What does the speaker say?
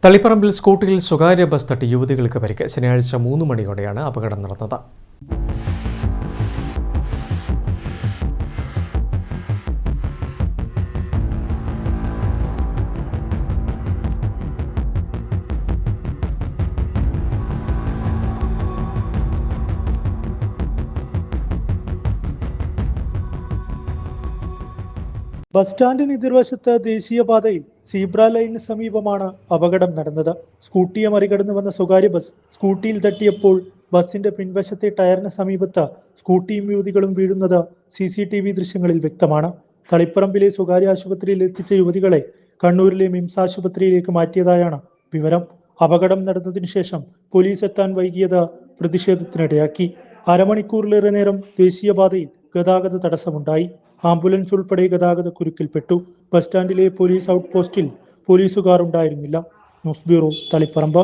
തളിപ്പറമ്പിൽ സ്കൂട്ടിയിൽ സ്വകാര്യ ബസ് തട്ടി യുവതികൾക്ക് പരിക്ക്. ശനിയാഴ്ച 3 മണിയോടെയാണ് അപകടം നടന്നത്. ബസ് സ്റ്റാൻഡിന് എതിർവശത്ത് ദേശീയപാതയിൽ സീബ്ര ലൈനിന് സമീപമാണ് അപകടം നടന്നത്. സ്കൂട്ടിയെ മറികടന്നു വന്ന സ്വകാര്യ ബസ് സ്കൂട്ടിയിൽ തട്ടിയപ്പോൾ ബസിന്റെ പിൻവശത്തെ ടയറിന് സമീപത്ത് സ്കൂട്ടിയും യുവതികളും വീഴുന്നത് CCTV ദൃശ്യങ്ങളിൽ വ്യക്തമാണ്. തളിപ്പറമ്പിലെ സ്വകാര്യ ആശുപത്രിയിൽ എത്തിച്ച യുവതികളെ കണ്ണൂരിലെ മിംസ് ആശുപത്രിയിലേക്ക് മാറ്റിയതായാണ് വിവരം. അപകടം നടന്നതിനു ശേഷം പോലീസ് എത്താൻ വൈകിയത് പ്രതിഷേധത്തിനിടയാക്കി. അരമണിക്കൂറിലേറെ നേരം ദേശീയപാതയിൽ ഗതാഗത തടസ്സമുണ്ടായി. ആംബുലൻസ് ഉൾപ്പെടെ ഗതാഗത കുരുക്കിൽപ്പെട്ടു. ബസ് സ്റ്റാൻഡിലെ പോലീസ് ഔട്ട് പോസ്റ്റിൽ പോലീസുകാർ ഉണ്ടായിരുന്നില്ല. News bureau, Taliparamba.